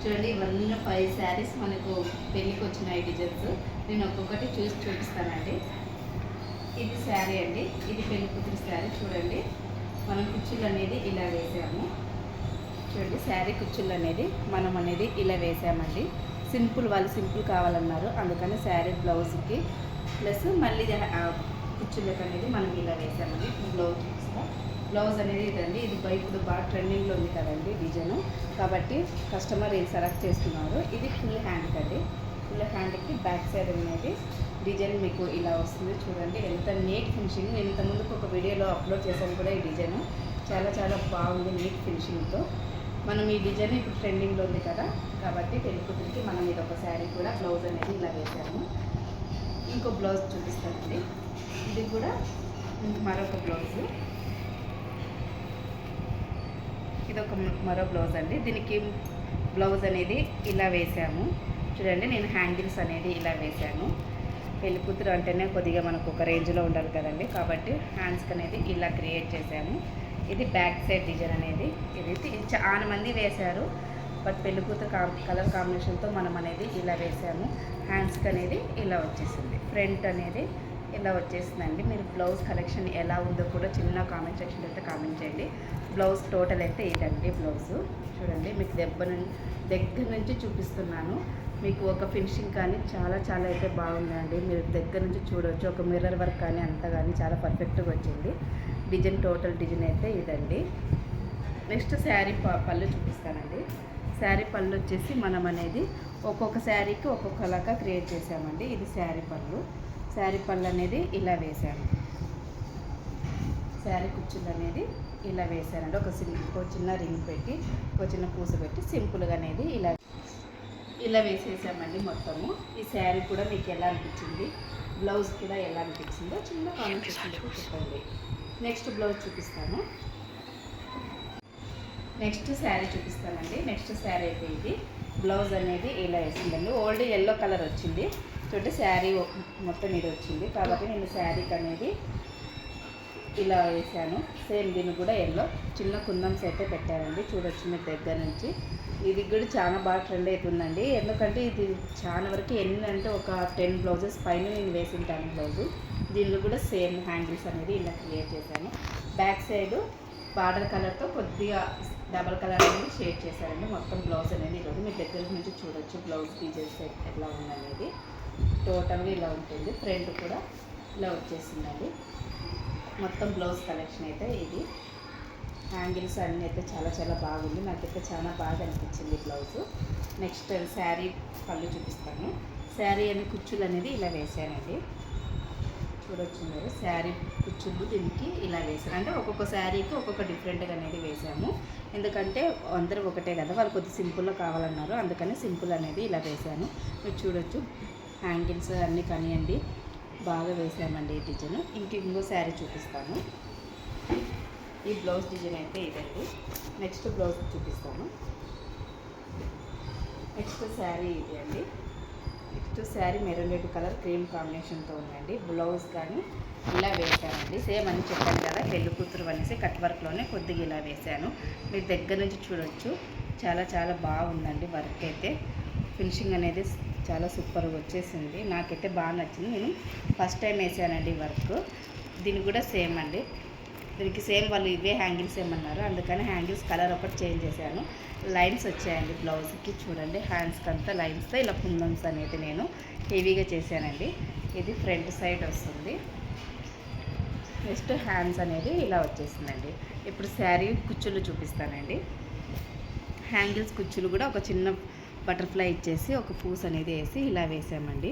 చూడండి ఇవన్నీ 5 శారీస్ మనకు పెళ్ళికి వచ్చిన డిజైన్స్. నేను ఒక్కొక్కటి చూసి చూపిస్తానండి. ఇది శారీ అండి, ఇది పెళ్లి కూతురు శారీ. చూడండి మనం కుచ్చులు అనేది ఇలా వేసాము. చూడండి శారీ కుచ్చులు అనేది మనం అనేది ఇలా వేసామండి. సింపుల్, వాళ్ళు సింపుల్ కావాలన్నారు, అందుకని శారీ బ్లౌజ్కి ప్లస్ మళ్ళీ కుచ్చులకు అనేది మనం ఇలా వేసామండి. బ్లౌజ్ చూపిస్తా. బ్లౌజ్ అనేది ఇదండి, ఇది ఇప్పుడు బాగా ట్రెండింగ్లో ఉంది కదండి డిజైన్, కాబట్టి కస్టమర్ ఇది సెలెక్ట్ చేస్తున్నారు. ఇది ఫుల్ హ్యాండ్ అండి. ఫుల్ హ్యాండ్కి బ్యాక్ సైడ్ అనేది డిజైన్ మీకు ఇలా వస్తుంది. చూడండి ఎంత నీట్ ఫినిషింగ్. నేను ఇంత ముందుకు ఒక వీడియోలో అప్లోడ్ చేశాను కూడా. ఈ డిజైన్ చాలా చాలా బాగుంది నీట్ ఫినిషింగ్తో. మనం ఈ డిజైన్ ఇప్పుడు ట్రెండింగ్లో ఉంది కదా, కాబట్టి పెళ్ళికూతురికి మనం ఇది ఒక శారీ కూడా బ్లౌజ్ అనేది ఇలా వేసాము. ఇంకో బ్లౌజ్ చూపిస్తానండి. ఇది కూడా మరొక బ్లౌజు. ఇది ఒక మరో బ్లౌజ్ అండి. దీనికి బ్లౌజ్ అనేది ఇలా వేసాము. చూడండి నేను హ్యాంగిల్స్ అనేది ఇలా వేసాను. పెళ్లి కూతురు అంటేనే కొద్దిగా మనకు ఒక రేంజ్లో ఉండాలి కదండి, కాబట్టి హ్యాండ్స్కి అనేది ఇలా క్రియేట్ చేసాము. ఇది బ్యాక్ సైడ్ డిజైన్ అనేది ఇది చాలా మంది వేశారు, బట్ పెళ్లి కూతురు కలర్ కాంబినేషన్తో మనం అనేది ఇలా వేసాము. హ్యాండ్స్కి అనేది ఇలా వచ్చేసింది. ఫ్రంట్ అనేది ఇలా వచ్చేసిందండి. మీరు బ్లౌజ్ కలెక్షన్ ఎలా ఉందో కూడా చిన్న కామెంట్ సెక్షన్ అయితే కామెంట్ చేయండి. బ్లౌజ్ టోటల్ అయితే ఇదండి బ్లౌజు. చూడండి మీకు దగ్గర నుంచి చూపిస్తున్నాను. మీకు ఒక ఫినిషింగ్ కానీ చాలా చాలా అయితే బాగుందండి. మీరు దగ్గర నుంచి చూడవచ్చు. ఒక మిర్రర్ వర్క్ కానీ అంతా కానీ చాలా పర్ఫెక్ట్గా వచ్చింది. డిజైన్ టోటల్ డిజైన్ అయితే ఇదండి. నెక్స్ట్ శారీ పళ్ళు చూపిస్తానండి. శారీ పళ్ళు వచ్చేసి మనం అనేది ఒక్కొక్క శారీకి ఒక్కొక్కలాగా క్రియేట్ చేసామండి. ఇది శారీ పళ్ళు. శారీ పళ్ళు అనేది ఇలా వేసాను. శారీ కుచ్చులు అనేది ఇలా వేసానండి. ఒక చిన్న రింగ్ పెట్టి ఒక చిన్న పూస పెట్టి సింపుల్గా అనేది ఇలా వేసేసామండి మొత్తము. ఈ శారీ కూడా మీకు ఎలా అనిపించింది, బ్లౌజ్ కూడా ఎలా అనిపించిందో చిన్న కామెంట్ సెక్షన్లో చెప్పండి. నెక్స్ట్ బ్లౌజ్ చూపిస్తాను. నెక్స్ట్ శారీ చూపిస్తానండి. నెక్స్ట్ శారీ అయితే ఇది బ్లౌజ్ అనేది ఇలా వేసిందండి. ఓల్డ్ ఎల్లో కలర్ వచ్చింది. చూడండి శారీ మొత్తం ఇది వచ్చింది, కాబట్టి నేను శారీకి అనేది ఇలా వేసాను. సేమ్ దీన్ని కూడా ఎల్లో చిన్న కుందన్స్ అయితే పెట్టారండి. చూడొచ్చు మీరు దగ్గర నుంచి. ఇది కూడా చాలా బాగా ట్రెండ్ అవుతుందండి, ఎందుకంటే ఇది చాలా వరకు ఎన్ని అంటే ఒక 10 బ్లౌజెస్ పైన నేను వేసింటాను బ్లౌజు. దీనిలో కూడా సేమ్ హ్యాంగిల్స్ అనేది ఇలా క్రియేట్ చేశాను. బ్యాక్ సైడ్ బార్డర్ కలర్తో కొద్దిగా డబల్ కలర్ అనేది షేడ్ చేశారండి. మొత్తం బ్లౌజ్ అనేది ఈరోజు మీరు దగ్గర నుంచి చూడొచ్చు. బ్లౌజ్ డిజైన్స్ ఎట్లా ఉందనేది టోటల్గా ఇలా ఉంటుంది. ఫ్రంట్ కూడా ఇలా వచ్చేసిందండి. మొత్తం బ్లౌజ్ కలెక్షన్ అయితే ఇది. హ్యాంగిల్స్ అన్నీ అయితే చాలా చాలా బాగుంది. నాకైతే చాలా బాగా అనిపించింది బ్లౌజు. నెక్స్ట్ శారీ పళ్ళు చూపిస్తాను. శారీ అని కుచ్చులు అనేది ఇలా వేసానండి. చూడొచ్చు మీరు. శారీ కుచ్చులు దీనికి ఇలా వేసాను. అంటే ఒక్కొక్క శారీకి ఒక్కొక్క డిఫరెంట్గా అనేది వేసాము, ఎందుకంటే అందరూ ఒకటే కదా, వాళ్ళు కొద్దిగా సింపుల్లో కావాలన్నారు, అందుకని సింపుల్ అనేది ఇలా వేసాను. మీరు చూడొచ్చు హ్యాంగిల్స్ అన్నీ కానివ్వండి బాగా వేసామండి ఈ డిజైన్. ఇంకో శారీ చూపిస్తాను. ఈ బ్లౌజ్ డిజైన్ అయితే ఇదండి. నెక్స్ట్ బ్లౌజ్ చూపిస్తాను. నెక్స్ట్ శారీ ఇది అండి. Next sari maroon red colour cream కాంబినేషన్తో ఉందండి. బ్లౌజ్ కానీ ఇలా వేసానండి. సేమ్ అని చెప్పాను కదా, పెళ్లి కూతురు అనేసి కట్ వర్క్లోనే కొద్దిగా ఇలా వేసాను. మీరు దగ్గర నుంచి చూడొచ్చు. చాలా చాలా బాగుందండి వర్క్ అయితే. ఫినిషింగ్ అనేది చాలా సూపర్గా వచ్చేసింది. నాకైతే బాగా నచ్చింది. నేను ఫస్ట్ టైం వేసానండి వర్క్. దీనికి కూడా సేమ్ అండి. దీనికి సేమ్ వాళ్ళు ఇవే హ్యాంగిల్స్ ఏమన్నారు, అందుకని హ్యాంగిల్స్ కలర్ ఒకటి చేంజ్ చేశాను. లైన్స్ వచ్చాయండి బ్లౌజ్కి. చూడండి హ్యాండ్స్కి అంతా లైన్స్తో ఇలా కుందన్స్ అనేది నేను హెవీగా చేశానండి. ఇది ఫ్రంట్ సైడ్ వస్తుంది. నెక్స్ట్ హ్యాండ్స్ అనేది ఇలా వచ్చేసిందండి. ఇప్పుడు శారీ కుచ్చులు చూపిస్తానండి. హ్యాంగిల్స్ కుచ్చులు కూడా ఒక చిన్న బటర్ఫ్లై ఇచ్చేసి ఒక పూస్ అనేది వేసి ఇలా వేసామండి.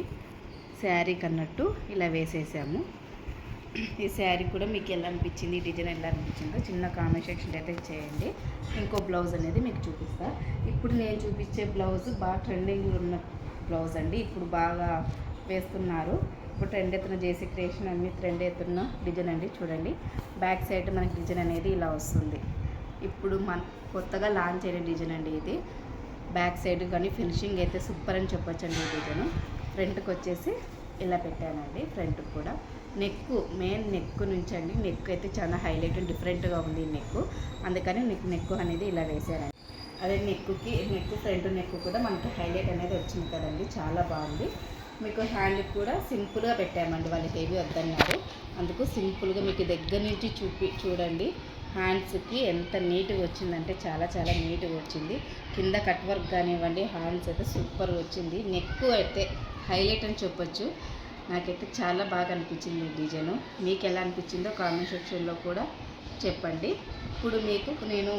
శారీకి అన్నట్టు ఇలా వేసేసాము. ఈ శారీ కూడా మీకు ఎలా అనిపించింది, డిజైన్ ఎలా అనిపించిందో చిన్న కామెంట్ సెక్షన్ అయితే చేయండి. ఇంకో బ్లౌజ్ అనేది మీకు చూపిస్తా. ఇప్పుడు నేను చూపించే బ్లౌజ్ బాగా ట్రెండింగ్లో ఉన్న బ్లౌజ్ అండి. ఇప్పుడు బాగా వేస్తున్నారు. ఇప్పుడు ట్రెండ్ అవుతున్న జేసీ క్రియేషన్ అన్ని ట్రెండ్ అవుతున్న డిజైన్ అండి. చూడండి బ్యాక్ సైడ్ మనకి డిజైన్ అనేది ఇలా వస్తుంది. ఇప్పుడు కొత్తగా లాంచ్ అయిన డిజైన్ అండి ఇది. బ్యాక్ సైడ్ కానీ ఫినిషింగ్ అయితే సూపర్ అని చెప్పొచ్చండి ఈ డిజైన్. ఫ్రంట్కి వచ్చేసి ఇలా పెట్టానండి. ఫ్రంట్కి కూడా మెయిన్ నెక్ నుంచి అండి. నెక్ అయితే చాలా హైలైట్ డిఫరెంట్గా ఉంది నెక్, అందుకని నెక్ అనేది ఇలా వేసానండి. అదే నెక్ ఫ్రంట్ నెక్ కూడా మనకి హైలైట్ అనేది వచ్చింది కదండి, చాలా బాగుంది. మీకు హ్యాండ్ కూడా సింపుల్గా పెట్టామండి, వాళ్ళకి ఏవి వద్దన్నారు. అందుకు సింపుల్గా మీకు దగ్గర నుంచి చూడండి. హ్యాండ్స్కి ఎంత నీట్గా వచ్చిందంటే చాలా చాలా నీట్గా వచ్చింది. కింద కట్ వర్క్ కానివ్వండి, హ్యాండ్స్ అయితే సూపర్ వచ్చింది. నెక్ అయితే హైలైట్ అని చెప్పొచ్చు. నాకైతే చాలా బాగా అనిపించింది ఈ డిజైను. మీకు ఎలా అనిపించిందో కామెంట్ సెక్షన్లో కూడా చెప్పండి. ఇప్పుడు మీకు నేను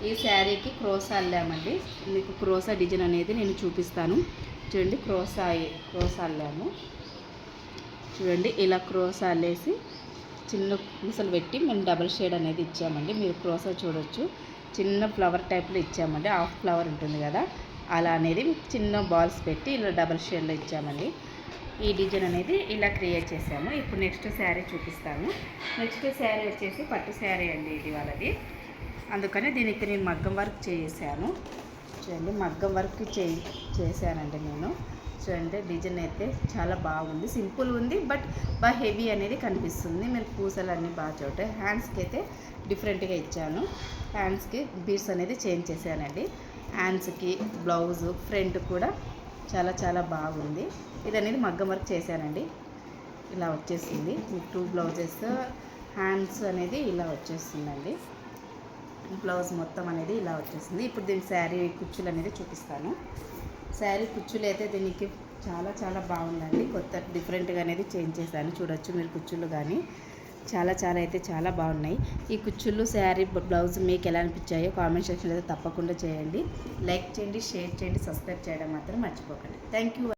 ఈ శారీకి క్రోసా అల్లామండి. మీకు క్రోసా డిజైన్ అనేది నేను చూపిస్తాను. చూడండి, క్రోసా అల్లాము. చూడండి, ఇలా క్రోసా అల్లేసి చిన్న పూసలు పెట్టి మేము డబల్ షేడ్ అనేది ఇచ్చామండి. మీరు క్రోసా చూడొచ్చు, చిన్న ఫ్లవర్ టైప్లో ఇచ్చామండి. హాఫ్ ఫ్లవర్ ఉంటుంది కదా, అలా అనేది చిన్న బాల్స్ పెట్టి ఇలా డబల్ షేడ్లో ఇచ్చామండి. ఈ డిజైన్ అనేది ఇలా క్రియేట్ చేసాము. ఇప్పుడు నెక్స్ట్ శారీ చూపిస్తాను. నెక్స్ట్ శారీ వచ్చేసి పట్టు శారీ అండి ఇది వాళ్ళది. అందుకని దీనికి నేను మగ్గం వర్క్ చేశాను. చూడండి, మగ్గం వర్క్ చేశానండి నేను. చూడండి, డిజైన్ అయితే చాలా బాగుంది, సింపుల్ ఉంది, బట్ బాగా హెవీ అనేది కనిపిస్తుంది. మీరు పూసలు అన్నీ బాగా చూడండి. హ్యాండ్స్కి అయితే డిఫరెంట్గా ఇచ్చాను. హ్యాండ్స్కి బీడ్స్ అనేది చేంజ్ చేశానండి. హ్యాండ్స్కి బ్లౌజు ఫ్రంట్ కూడా చాలా చాలా బాగుంది. ఇది అనేది మగ్గం వర్క్ చేశానండి. ఇలా వచ్చేసింది. 2 బ్లౌజెస్, హ్యాండ్స్ అనేది ఇలా వచ్చేస్తుందండి. బ్లౌజ్ మొత్తం అనేది ఇలా వచ్చేసింది. ఇప్పుడు దీని శారీ కుచ్చులు అనేది చూపిస్తాను. శారీ కుచ్చులు అయితే దీనికి చాలా చాలా బాగుందండి. కొత్త డిఫరెంట్గా అనేది చేంజ్ చేశాను. చూడొచ్చు మీరు కుచ్చులు కానీ చాలా చాలా అయితే చాలా బాగున్నాయి. ఈ కుచ్చులు శారీ బ్లౌజ్ మీకు ఎలా అనిపించాయో కామెంట్ సెక్షన్లో అయితే తప్పకుండా చేయండి. లైక్ చేయండి, షేర్ చేయండి, సబ్స్క్రైబ్ చేయడం మాత్రం మర్చిపోకండి. Thank you.